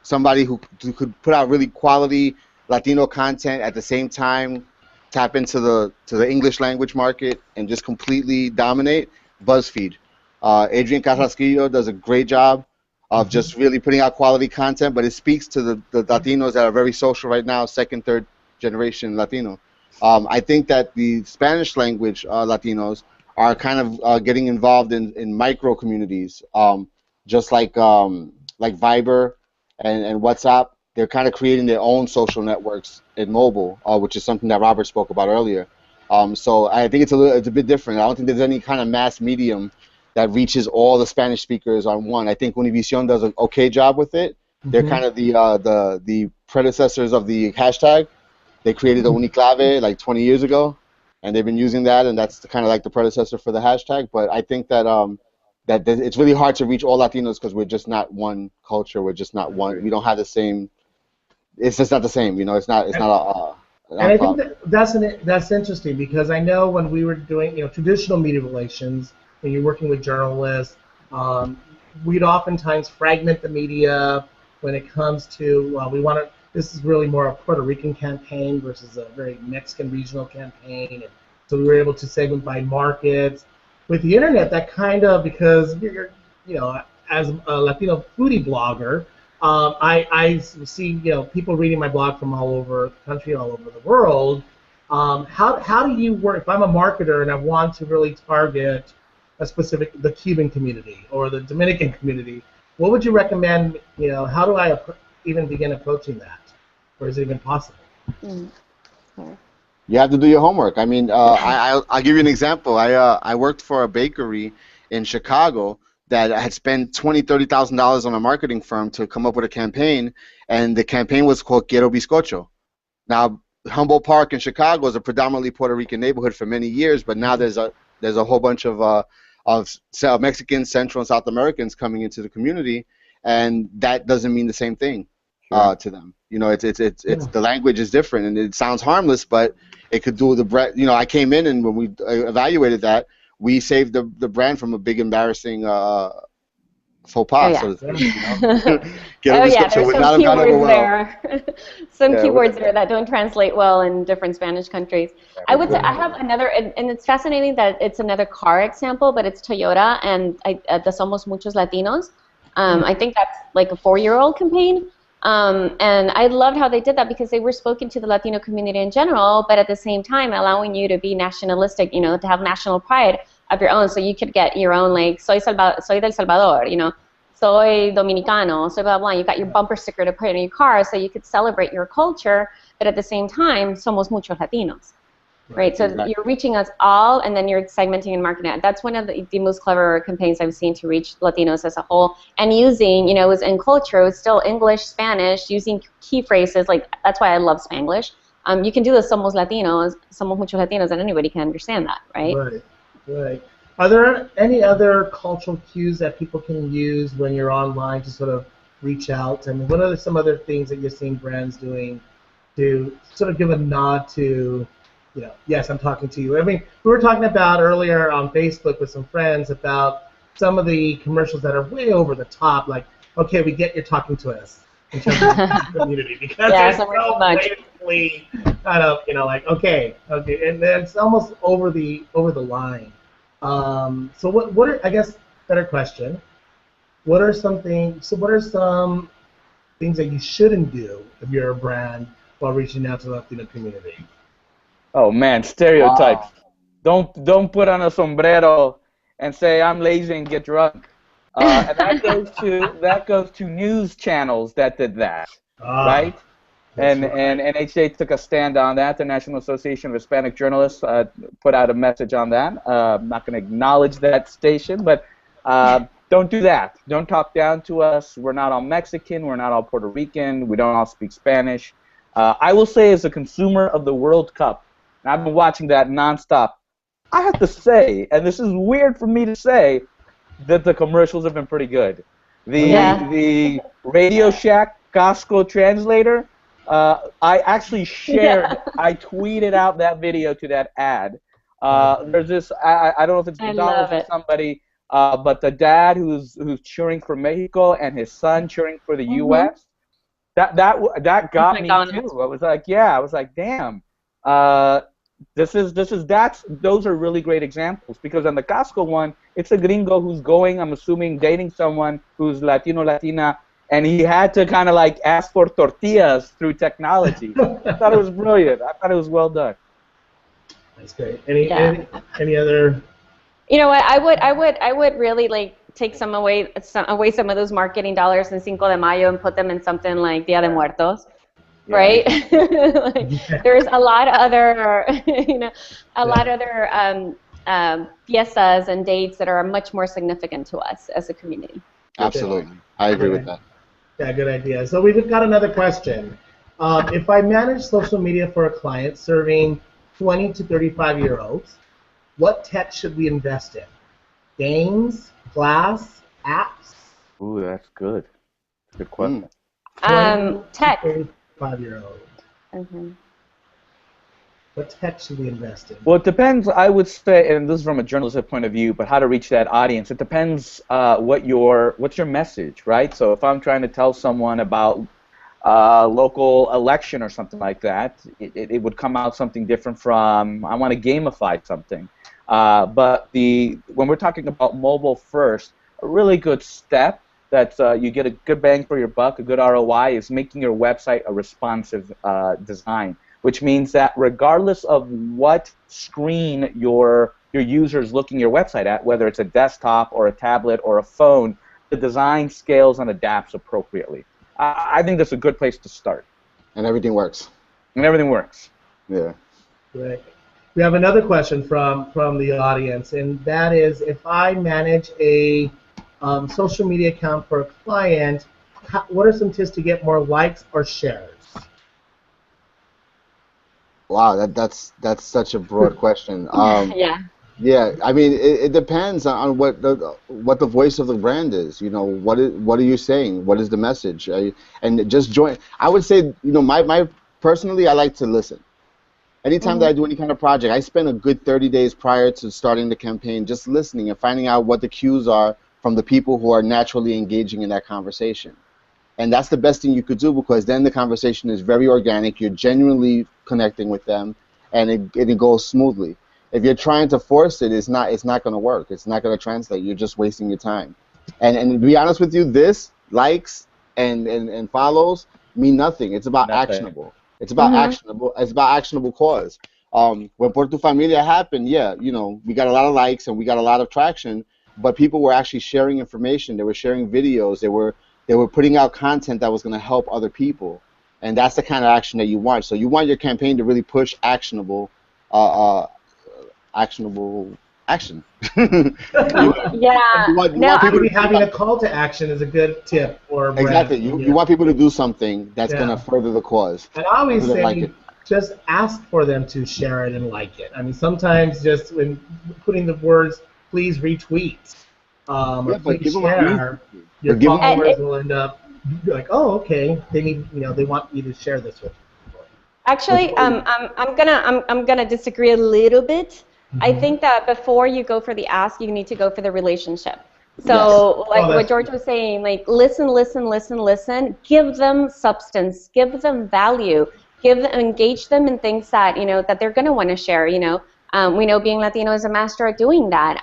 somebody who could put out really quality Latino content at the same time tap into the English language market and just completely dominate, BuzzFeed. Adrian Carrasquillo does a great job of just really putting out quality content, but it speaks to the Latinos that are very social right now, second, third generation Latino. I think that the Spanish language Latinos are kind of getting involved in micro communities, just like Viber and WhatsApp. They're kind of creating their own social networks in mobile, which is something that Robert spoke about earlier. So I think it's a bit different. I don't think there's any kind of mass medium that reaches all the Spanish speakers on one. I think Univision does an okay job with it. They're kind of the predecessors of the hashtag. They created the Uniclave like 20 years ago, and they've been using that, and that's kind of like the predecessor for the hashtag. But I think that that it's really hard to reach all Latinos because we're just not one culture. We're just not one. We don't have the same. It's just not the same. It's not. It's not and I think that's interesting, because I know when we were doing traditional media relations, when you're working with journalists, we'd oftentimes fragment the media when it comes to this is really more a Puerto Rican campaign versus a very Mexican regional campaign. And so we were able to segment by markets. With the internet, that kind of, because you're, as a Latino foodie blogger, I see, people reading my blog from all over the country, all over the world. How do you work? If I'm a marketer and I want to really target the Cuban community or the Dominican community, what would you recommend? How do I even begin approaching that? Or is it even possible? You have to do your homework. I mean, I'll give you an example. I worked for a bakery in Chicago that had spent $20,000-$30,000 on a marketing firm to come up with a campaign, and the campaign was called Quiero Bizcocho. Now, Humboldt Park in Chicago is a predominantly Puerto Rican neighborhood for many years, but now there's a whole bunch of Mexicans, Central and South Americans coming into the community, and that doesn't mean the same thing. to them. You know, it's the language is different, and it sounds harmless, but it could do the you know, I came in, and when we evaluated that, we saved the brand from a big embarrassing faux Oh pas, yeah. so to speak. You know, Oh yeah, so there's some not over keywords well. there. Some Yeah, keywords there that don't translate well in different Spanish countries. I would say I have another, and it's fascinating that it's another car example, but it's Toyota and the Somos Muchos Latinos. I think that's like a 4-year-old campaign. And I loved how they did that because they were spoken to the Latino community in general, but at the same time allowing you to be nationalistic, you know, to have national pride of your own. So you could get your own, like, soy del Salvador, you know, soy dominicano, soy blah, blah. You got your bumper sticker to put in your car so you could celebrate your culture, but at the same time, somos muchos Latinos. Right, so exactly. You're reaching us all, and then you're segmenting and marketing it. That's one of the most clever campaigns I've seen to reach Latinos as a whole. And using, you know, it was in culture, it was still English, Spanish, using key phrases. Like, that's why I love Spanglish. You can do the somos Latinos, somos muchos Latinos, and anybody can understand that, right? Right. Are there any other cultural cues that people can use when you're online to sort of reach out? I mean, what are some other things that you're seeing brands doing to sort of give a nod to, you know, yes, I'm talking to you. I mean, we were talking about earlier on Facebook with some friends about some of the commercials that are way over the top, like, okay, we get you're talking to us in terms of the community, because they're so blatantly kind of, you know, like, okay, and it's almost over the line. So what are, I guess, better question, what are some things that you shouldn't do if you're a brand while reaching out to the Latino community? Oh man, stereotypes. Don't put on a sombrero and say I'm lazy and get drunk. And that goes to news channels that did that, right? And NHA took a stand on that. The National Association of Hispanic Journalists put out a message on that. I'm not going to acknowledge that station, but don't do that. Don't talk down to us. We're not all Mexican. We're not all Puerto Rican. We don't all speak Spanish. I will say, as a consumer of the World Cup, and I've been watching that nonstop, I have to say, and this is weird for me to say, that the commercials have been pretty good. The Radio Shack Costco translator, I actually shared, I tweeted out that video to that ad. There's this, I don't know if it's McDonald's or somebody, but the dad who's cheering for Mexico and his son cheering for the U.S., that got me too. I was like, damn. Those are really great examples, because on the Costco one, it's a gringo who's going, I'm assuming, dating someone who's Latino, Latina, and he had to kind of like ask for tortillas through technology. I thought it was brilliant. I thought it was well done. That's great. Any other? You know what? I would really like take some of those marketing dollars in Cinco de Mayo and put them in something like Dia de Muertos. Right? Like, there's a lot of other, lot of other fiestas and dates that are much more significant to us as a community. Absolutely. I agree with that. Yeah, good idea. So we've got another question. If I manage social media for a client serving 20 to 35-year-olds, what tech should we invest in? Games, class, apps? Ooh, that's good. Good question. Tech. 5-year-old. What tech should we invest in? Well, it depends, I would say, and this is from a journalistic point of view, but how to reach that audience. It depends what's your message, right? So if I'm trying to tell someone about local election or something like that, it would come out something different from, I want to gamify something. But when we're talking about mobile first, a really good step that you get a good bang for your buck, a good ROI, is making your website a responsive design, which means that regardless of what screen your user is looking your website at, whether it's a desktop or a tablet or a phone, the design scales and adapts appropriately. I think that's a good place to start. And everything works. Yeah. Right. We have another question from the audience, and that is, if I manage a social media account for a client, what are some tips to get more likes or shares? Wow, that's such a broad question. Yeah. Yeah, I mean, it depends on what the voice of the brand is. You know, what are you saying? What is the message? And just join. I would say, you know, my personally, I like to listen. Anytime that I do any kind of project, I spend a good 30 days prior to starting the campaign just listening and finding out what the cues are from the people who are naturally engaging in that conversation. And that's the best thing you could do, because then the conversation is very organic. You're genuinely connecting with them, and it goes smoothly. If you're trying to force it, it's not going to work. It's not going to translate. You're just wasting your time. And to be honest with you, this likes and follows mean nothing. It's about Nothing. actionable. It's about actionable. It's about actionable cause. When Por Tu Familia happened, yeah, you know, we got a lot of likes and we got a lot of traction, but people were actually sharing information. They were sharing videos. They were putting out content that was going to help other people, and that's the kind of action that you want. So you want your campaign to really push actionable action. Yeah. You No, want people Maybe to do having a something. call to action is a good tip for a brand. Exactly. You want people to do something that's going to Yeah. further the cause, And I always other than like say, it. just ask for them to share it and like it. I mean, sometimes just when putting the words, please retweet or Yeah, but please give them a reason. share, your But give them a and followers reason. will end up like, oh, okay, they need, you know, they want me to share this with people. actually, Before, I'm gonna disagree a little bit. I Mm-hmm. think that before you go for the ask, you need to go for the relationship. yes. So, Oh, like what that's George was saying, like listen, listen, listen, listen. Give them substance. Give them value. Engage them in things that that they're gonna want to share. We know being Latino is a master at doing that.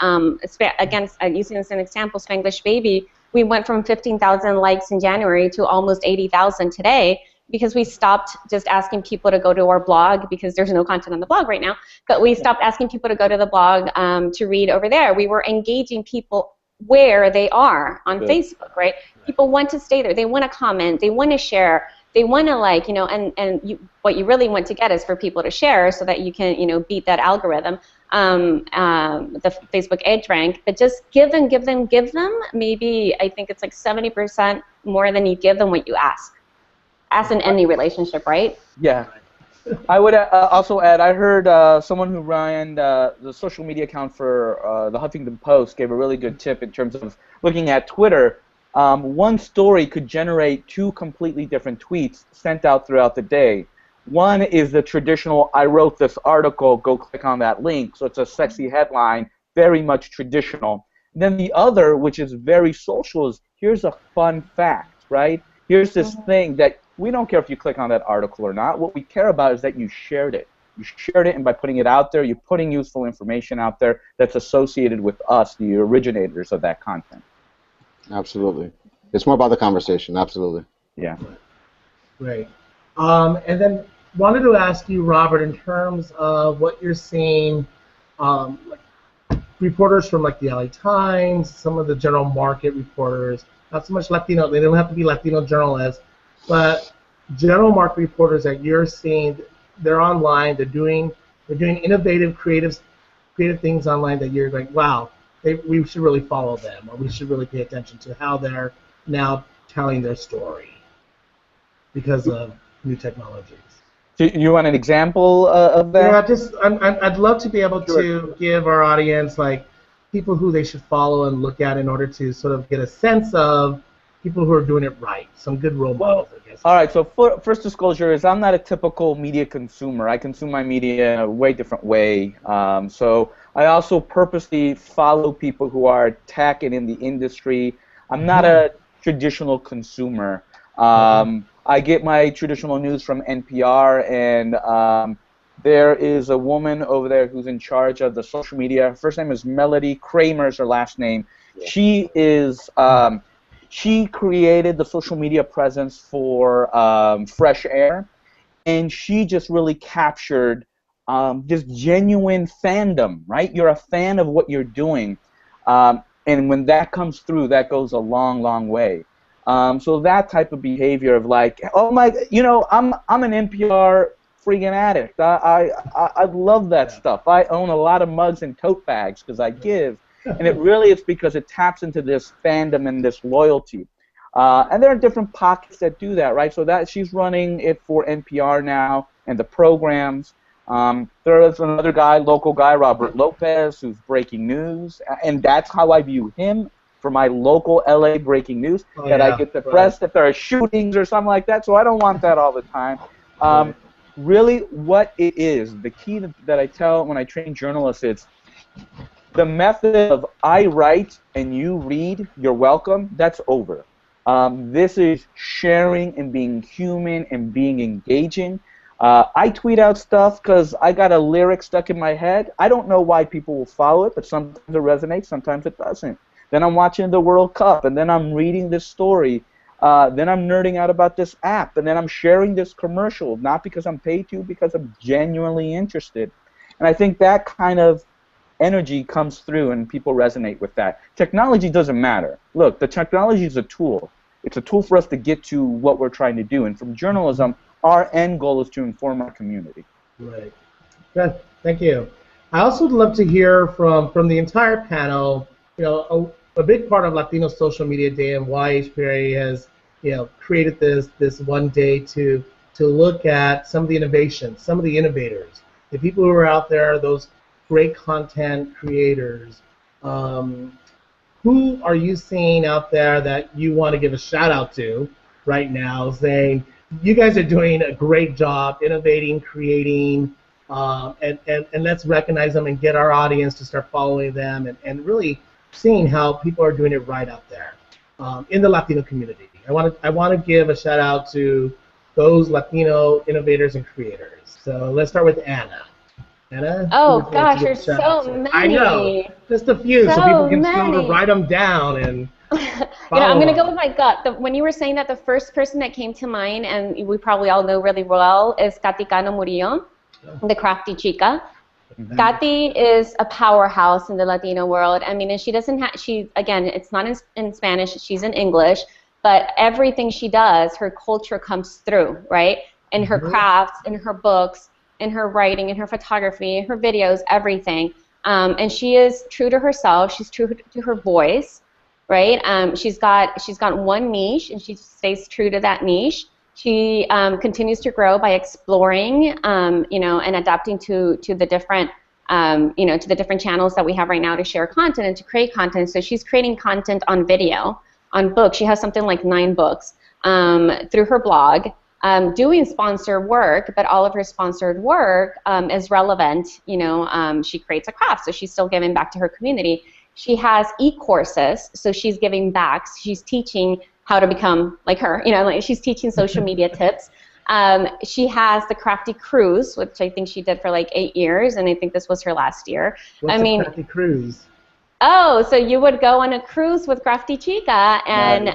Against using this as an example, Spanglish Baby, we went from 15,000 likes in January to almost 80,000 today, because we stopped just asking people to go to our blog, because there's no content on the blog right now, but we stopped asking people to go to the blog to read over there. We were engaging people where they are on Good. Facebook, right? People want to stay there. They want to comment. They want to share. They want to what you really want to get is for people to share so that you can, beat that algorithm, the Facebook Edge rank. But just give them. Maybe I think it's like 70% more than you give them what you ask. As in any relationship, right? Yeah. I would also add, I heard someone who ran the social media account for the Huffington Post gave a really good tip in terms of looking at Twitter. One story could generate two completely different tweets sent out throughout the day. One is the traditional, I wrote this article, go click on that link. So it's a sexy headline, very much traditional. Then the other, which is very social, is here's a fun fact, right? Here's this thing that we don't care if you click on that article or not. What we care about is that you shared it. You shared it, and by putting it out there, you're putting useful information out there that's associated with us, the originators of that content. Absolutely. It's more about the conversation. Absolutely. Yeah. great. And then wanted to ask you, Robert, in terms of what you're seeing, like reporters from like the LA Times, some of the general market reporters, not so much Latino, they don't have to be Latino journalists, but general market reporters that you're seeing, they're online, they're doing innovative, creative things online that you're like, wow, we should really follow them, or we should really pay attention to how they're now telling their story because of new technologies. Do you want an example of that? Yeah, just I'd love to be able to give our audience like people who they should follow and look at in order to sort of get a sense of people who are doing it right, some good role models, I guess. All right, so first disclosure is I'm not a typical media consumer. I consume my media in a way different way. So I also purposely follow people who are tech and in the industry. I'm not a traditional consumer. I get my traditional news from NPR, and there is a woman over there who's in charge of the social media. Her first name is Melody Kramer, is her last name. Yeah. She is she created the social media presence for Fresh Air, and she just really captured this genuine fandom, right? You're a fan of what you're doing, and when that comes through, that goes a long, long way. So that type of behavior of like, oh my, I'm an NPR freaking addict. I love that stuff. I own a lot of mugs and tote bags because I give, and it's because it taps into this fandom and this loyalty. And there are different pockets that do that, right? So that she's running it for NPR now and the programs. There is another guy, local guy, Robert Lopez, who's breaking news, and that's how I view him for my local LA breaking news. Oh, That I yeah, get right. depressed if there are shootings or something like that, so I don't want that all the time. Right. Really, what it is, the key that I tell when I train journalists, it's the method of I write and you read, you're welcome, that's over. This is sharing and being human and being engaging. I tweet out stuff because I got a lyric stuck in my head. I don't know why people will follow it, but sometimes it resonates, sometimes it doesn't. Then I'm watching the World Cup, and then I'm reading this story. Then I'm nerding out about this app, and then I'm sharing this commercial, not because I'm paid to, because I'm genuinely interested. And I think that kind of energy comes through and people resonate with that. Technology doesn't matter. Look, the technology is a tool. It's a tool for us to get to what we're trying to do. And from journalism, our end goal is to inform our community. Right. Good. Thank you. I also would love to hear from the entire panel, a big part of Latino Social Media Day and why HPRA has, created this one day to look at some of the innovations, some of the innovators, the people who are out there, those great content creators. Who are you seeing out there that you want to give a shout out to right now, saying you guys are doing a great job innovating, creating, and let's recognize them and get our audience to start following them and really seeing how people are doing it right out there in the Latino community. I want to give a shout out to those Latino innovators and creators. So let's start with Anna. Anna? Oh gosh, there's so many. I know, just a few so people can sort of write them down and I'm going to go with my gut. When you were saying that, the first person that came to mind, and we probably all know really well, is Katy Cano Murillo, the crafty chica. Katy is a powerhouse in the Latino world. I mean, and she doesn't have, again, it's not in Spanish, she's in English, but everything she does, her culture comes through, right? In her crafts, in her books, in her writing, in her photography, her videos, everything. And she is true to herself. She's true to her voice, right? She's got one niche, and she stays true to that niche. She continues to grow by exploring, and adapting to the different, to the different channels that we have right now to share content and to create content. So she's creating content on video, on books. She has something like 9 books through her blog. Doing sponsored work, but all of her sponsored work is relevant. She creates a craft, so she's still giving back to her community. She has e-courses, so she's giving back. She's teaching how to become like her. She's teaching social media tips. She has the Crafty Cruise, which I think she did for like 8 years, and I think this was her last year. What's a Crafty Cruise? Oh, so you would go on a cruise with Crafty Chica, and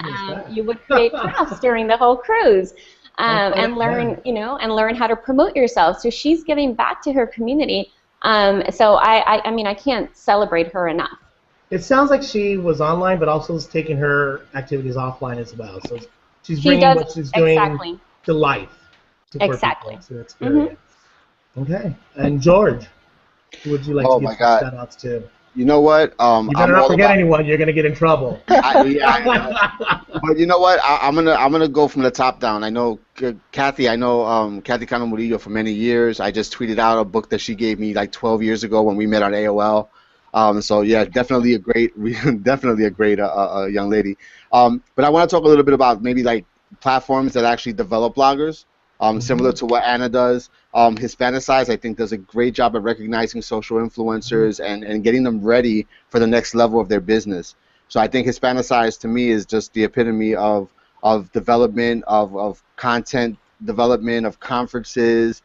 you would create crafts during the whole cruise. And learn, and learn how to promote yourself. So she's giving back to her community. So I can't celebrate her enough. It sounds like she was online, but also is taking her activities offline as well. So she's bringing what she's doing to life. Exactly. To experience. Okay. And George, who would you like to give shout outs to? You know what? You better not forget anyone. You're gonna get in trouble. I know. But you know what? I'm gonna go from the top down. I know Kathy. I know Katy Cano Murillo for many years. I just tweeted out a book that she gave me like 12 years ago when we met on AOL. So yeah, definitely a great young lady. But I want to talk a little bit about maybe like platforms that actually develop bloggers. Similar to what Anna does. Hispanicize, I think, does a great job of recognizing social influencers and getting them ready for the next level of their business. So I think Hispanicize, to me, is just the epitome of development, of content development, of conferences,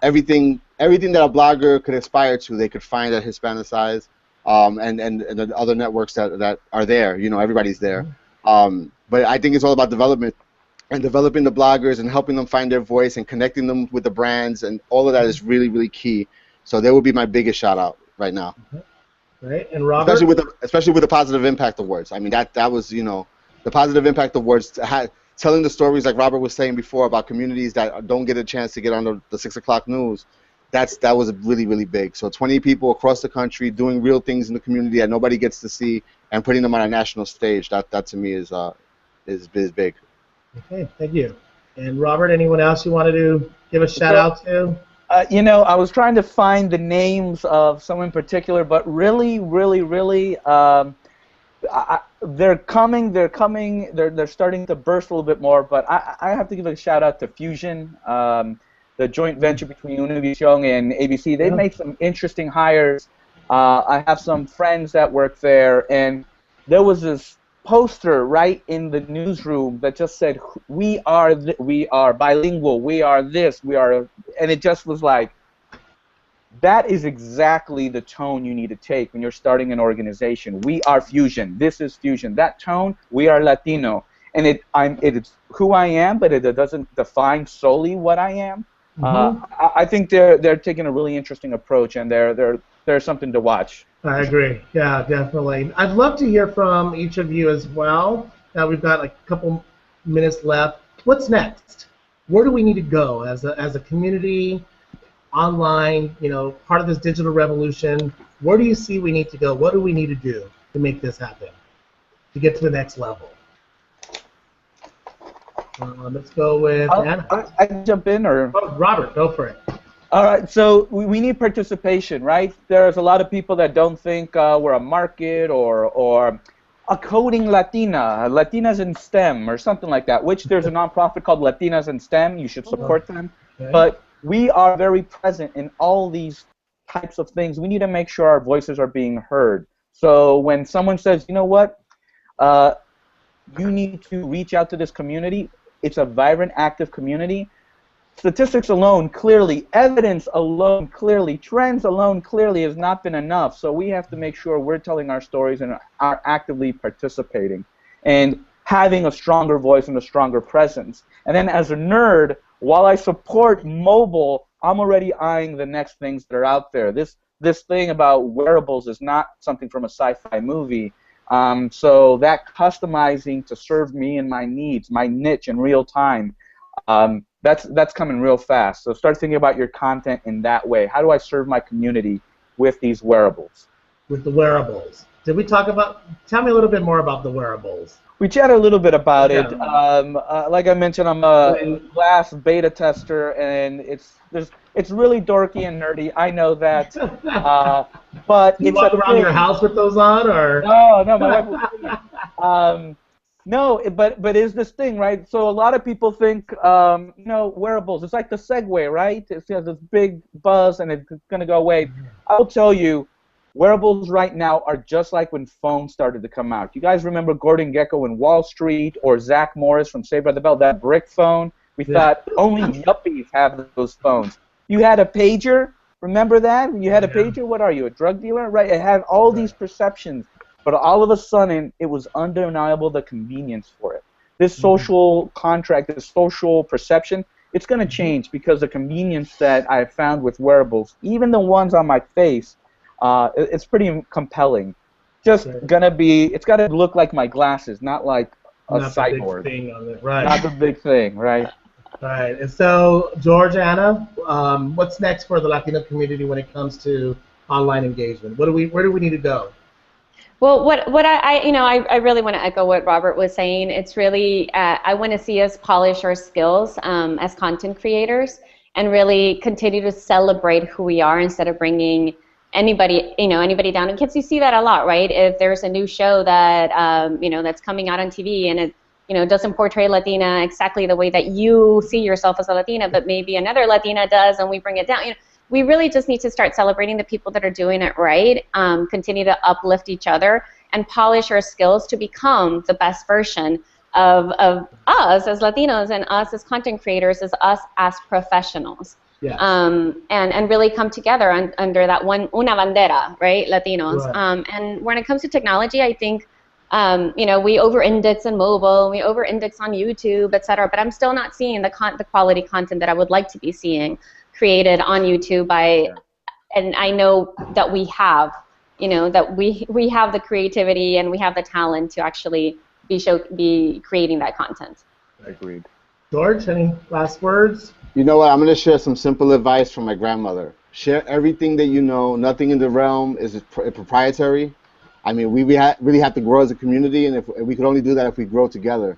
everything that a blogger could aspire to, they could find at Hispanicize, and the other networks that are there. Everybody's there. But I think it's all about development. And developing the bloggers and helping them find their voice and connecting them with the brands, and all of that is really, really key. So that would be my biggest shout out right now. Right, and Robert, especially with the Positive Impact Awards. I mean, that was the Positive Impact Awards telling the stories like Robert was saying before about communities that don't get a chance to get on the 6 o'clock news. That was really, really big. So 20 people across the country doing real things in the community that nobody gets to see and putting them on a national stage. That to me is big. Okay, thank you. And Robert, anyone else you wanted to give a shout out to? You know, I was trying to find the names of some in particular, but really, really, really, they're coming. They're starting to burst a little bit more. But I have to give a shout out to Fusion, the joint venture between Univision and ABC. They've Yeah. made some interesting hires. I have some friends that work there, and there was this poster right in the newsroom that just said, we are bilingual, we are this, we are," and it just was like, that is exactly the tone you need to take when you're starting an organization. We are Fusion. This is Fusion. That tone, we are Latino. And it's who I am, but it doesn't define solely what I am. I think they're taking a really interesting approach, and they're something to watch. I agree. Yeah, definitely. I'd love to hear from each of you as well. Now we've got like a couple minutes left. What's next? Where do we need to go as a community, online, you know, part of this digital revolution? Where do you see we need to go? What do we need to do to make this happen, to get to the next level? Let's go with Anna. I can jump in, or Robert, go for it. all right. So we need participation, right? There's a lot of people that don't think we're a market or a coding Latinas in STEM or something like that. Which there's a nonprofit called Latinas in STEM. You should support them. Okay. But we are very present in all these types of things. We need to make sure our voices are being heard. So when someone says, you know what, you need to reach out to this community, it's a vibrant, active community. Statistics alone, clearly, evidence alone, clearly, trends alone, clearly has not been enough. So we have to make sure we're telling our stories and are actively participating and having a stronger voice and a stronger presence. And then as a nerd, while I support mobile, I'm already eyeing the next things that are out there. This thing about wearables is not something from a sci-fi movie. So that customizing to serve me and my needs, my niche in real time, that's coming real fast. So start thinking about your content in that way. How do I serve my community with these wearables? With the wearables. Did we talk about, tell me a little bit more about the wearables. We chatted a little bit about it. Yeah. Like I mentioned, I'm a glass beta tester, and it's really dorky and nerdy. I know that, but You it's walk a around thing. your house with those on, or? No, my wife will see me. No, but it's this thing, right? So a lot of people think, you know, wearables. It's like the Segway, right? It has this big buzz, and it's going to go away. I will tell you, wearables right now are just like when phones started to come out. You guys remember Gordon Gekko in Wall Street, or Zach Morris from Saved by the Bell, that brick phone? We thought only yuppies have those phones. You had a pager. Remember that? You had a pager. What are you, a drug dealer? Right? It had all these perceptions. But all of a sudden, it was undeniable the convenience for it. This social contract, this social perception, it's going to change because the convenience that I found with wearables, even the ones on my face, it's pretty compelling. Just gonna be, it's got to look like my glasses, not like a cyborg. Thing on it. Right. Not the big thing, right? Right. And so, George, Anna, what's next for the Latino community when it comes to online engagement? Where do we need to go? Well, what I really want to echo what Robert was saying. It's really, I want to see us polish our skills as content creators and really continue to celebrate who we are instead of bringing anybody down. And kids, you see that a lot, right? If there's a new show that that's coming out on TV and it doesn't portray Latina exactly the way that you see yourself as a Latina, but maybe another Latina does, and we bring it down. We really just need to start celebrating the people that are doing it right, continue to uplift each other, and polish our skills to become the best version of us as Latinos and us as content creators, as us as professionals. Yes. And really come together under that una bandera, right, Latinos. Right. And when it comes to technology, I think, we over-index in mobile, we over-index on YouTube, et cetera, but I'm still not seeing the quality content that I would like to be seeing created on YouTube and I know that we have, that we have the creativity and we have the talent to actually be creating that content. Agreed. George, any last words? You know what? I'm going to share some simple advice from my grandmother. Share everything that you know. Nothing in the realm is proprietary. I mean, we really have to grow as a community, and if we could only do that if we grow together.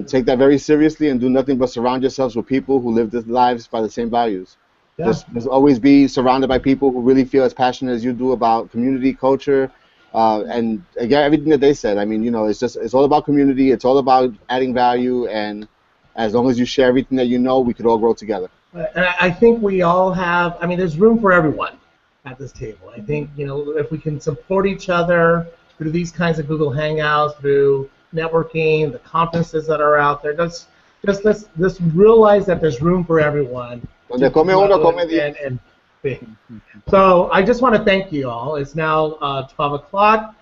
Take that very seriously and do nothing but surround yourselves with people who live their lives by the same values. Yeah. Just always be surrounded by people who really feel as passionate as you do about community, culture, and again, everything that they said. I mean, it's all about community. It's all about adding value, and as long as you share everything that you know, we could all grow together. And I think we all have, I mean, there's room for everyone at this table. I think, if we can support each other through these kinds of Google Hangouts, through networking, the conferences that are out there, let's realize that there's room for everyone. Donde come uno, come 10. And so I just want to thank you all. It's now 12 o'clock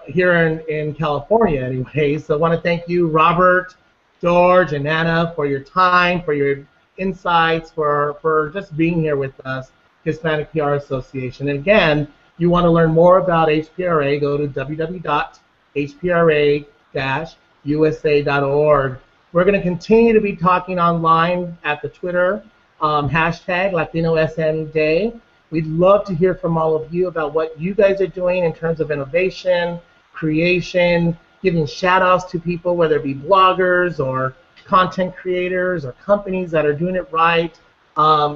here in California anyway. So I want to thank you, Robert, George, and Anna, for your time, for your insights, for just being here with us, Hispanic PR Association. And again, you want to learn more about HPRA, go to www.hpra-usa.org. We're going to continue to be talking online at the Twitter hashtag LatinoSN Day. We'd love to hear from all of you about what you guys are doing in terms of innovation, creation, giving shout outs to people, whether it be bloggers or content creators or companies that are doing it right.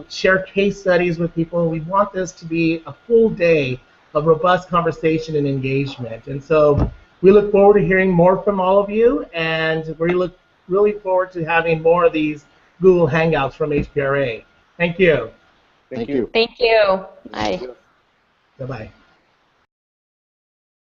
Share case studies with people. We want this to be a full day of robust conversation and engagement. And so we look forward to hearing more from all of you, and we look really forward to having more of these Google Hangouts from HPRA. Thank you. Thank you. Thank you. Bye. Bye-bye.